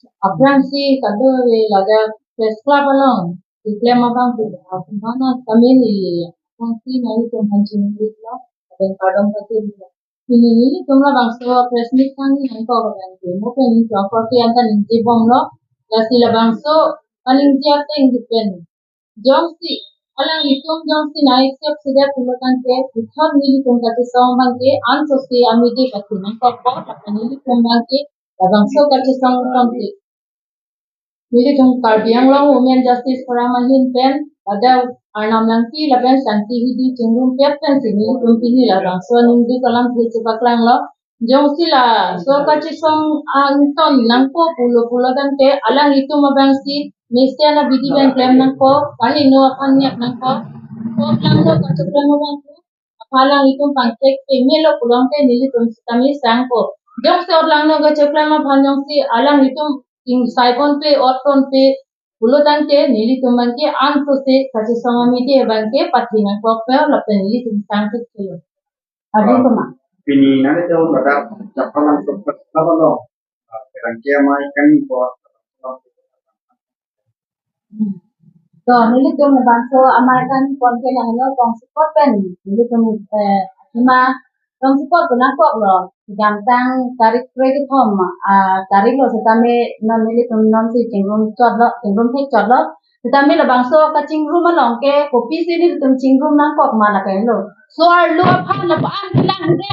Abransi kado laga pesla balong diklema bang mana kami ni abransi nani tum hancin ditla dan kadang kati ini tumla bang so presmit kan ni angko kan mo pe ni so ko ti anta ni jibong lo la sila bang so paling jiate indipen jongsi alang itum jongsi nai sep sida tulakan ke uthon ni tum kati so bang ke an so si amidi kati nangko ko ni tum bang ke bang so kati so ke Mili tum Karbiang Long Women Justice Forum hin pen ada Arnam Langki laban santi hidi cungrum pep pen sini tum pini la bang so ning di kalam thi chubaklang lo jong sila so kachi song anton nangko pulo dan te alang itu mabang si mesti ana bidi ben klem nangko kahi no akan nyak nangko ko lang lo kachi klem mabang apalang itu pangtek pe melo pulong te nili tum kami sangko jong se orlang no kachi klem mabang jong si alang itu ing saibon pe orton pe bulodan te nili tumban ke anto se kache samami te banke pathina ko pe lapen nili tum sangke chelo adi kuma pini nane te on bada chapalan sopat sabalo kerangkia mai kan ko to nili tum banso amarkan konke na no kong support pen nili tum ma kong support na ko lo jamtang tarik kredit hom tarik lo setame na nili tum non si cingrum thek chot lo setame lo bangso ka cingrum along ke kopi si nili tum cingrum na ko mala kai lo so ar lo phan la an lang de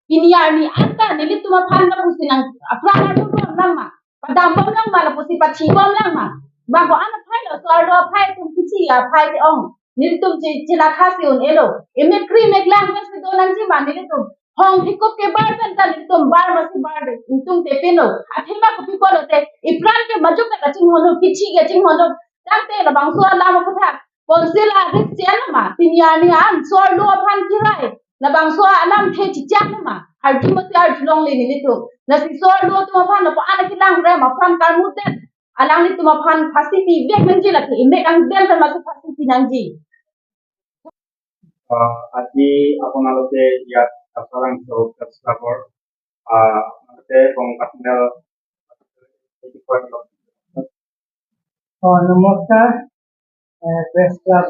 pinyar ni anta nili tum phan la pusinang afra na tum lang ma padam bom lang ma la pusi pachi bom lang ma bang ko ana phai lo so ar lo phai tum kichi ya phai ti ong nili tum chila khasi on elo emet cream ek lang mes to lang ji ma nili tum hong thikop ke bar kan tan tum bar masi bar de tum te peno athima ko pi ko lo te ipran ke majuk ka ching hono kichi ke ching hono tang te la bang so la ma kutha konsila rik chen ma tinya ni an so lo phan kirai la bang so alam the chi chak ma arti ma ar long le ni tum la si so lo tum phan la pa ana ki lang re ma phan kar mu te alang ni tum phan phasi ti bek men ji la ki me kang den ta ma phasi ti nang ji আজি আপোনালোকে ইয়াত চাপালাং চৌকাত স্থাপৰ মতে কংকাটনেল নমস্কাৰ press club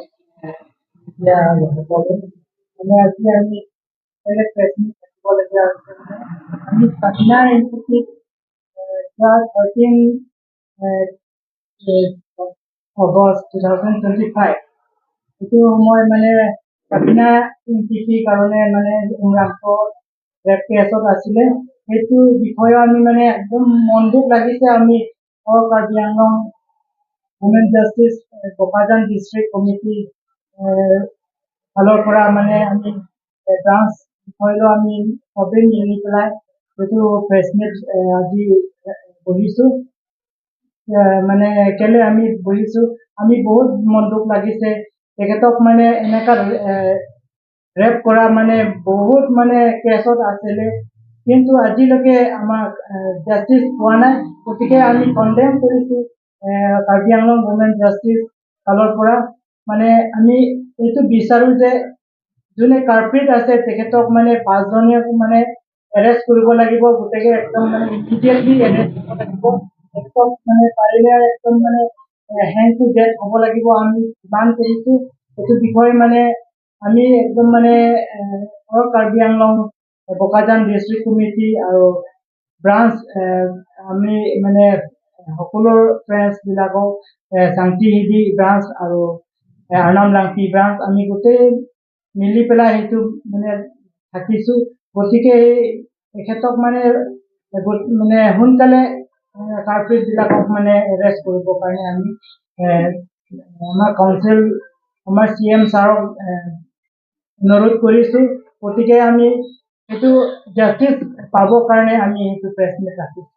এতিয়া আজি আমি press meat থাকিবলগীয়া হৈছে আমি পাটনা ইনষ্টিটিউট 13 August 2025 itu সময় মানে পাটনা ইনষ্টিটিউট কাৰণে মানে উমৰাংক ৰেপ কেছত আছিলে সেইটো বিষয় আমি মানে একদম মন দুখ লাগিছে আমি Karbi Anglong Women Justice Bokajan District Committee ফালৰ পৰা মানে আমি ব্ৰাঞ্চ বিষয়লৈ আমি সবে মিলি পেলাই এইটো প্ৰেছ মিট আজি বহিছো মানে কেলে আমি বহিছো আমি বহুত মন দুখ লাগিছে তেখেতক মানে এনেকা ৰেপ কৰা মানে বহুত মানে কেছত আছিলে কিন্তু আজিলৈকে আমাক জাষ্টিছ পোৱা নাই গতিকে আমি কণ্ডেম কৰিছো কাৰ্বি আংলং ওমেন জাষ্টিছ ফালৰ পৰা মানে আমি এইটো বিচাৰো যে যোনে কাৰ্পেট আছে তেখেতক মানে 5 জনীয়াক মানে এৰেষ্ট কৰিব লাগিব গতিকে একদম মানে ইমিডিয়েটলি এৰেষ্ট কৰিব লাগিব তেখেতক মানে পাৰিলে একদম মানে হ্যান্ড টু ডেথ হ'ব লাগিব আমি ডিমান্ড কৰিছো এইটো বিষয়ে মানে আমি একদম মানে কাৰ্বি আংলং বোকাজান ডিষ্ট্ৰিক্ট কমিটি আৰু ব্ৰাঞ্চ আমি মানে সকলো ফ্ৰেণ্ডছ বিলাকক শান্তি হিদি ব্ৰাঞ্চ আৰু আৰ্নাম লাংকি ব্ৰাঞ্চ আমি গোটেই মিলি পেলাই সেইটো মানে থাকিছো গতিকে তেখেতক মানে মানে সোনকালে কাৰ্পেট বিলাকক মানে এৰেষ্ট কৰিবৰ কাৰণে আমি আমাৰ কাউন্সিল আমাৰ CM ছাৰক অনুৰোধ কৰিছো গতিকে আমি এইটো জাষ্টিছ পাবৰ কাৰণে আমি এইটো প্ৰেছ মিট ৰাখিছো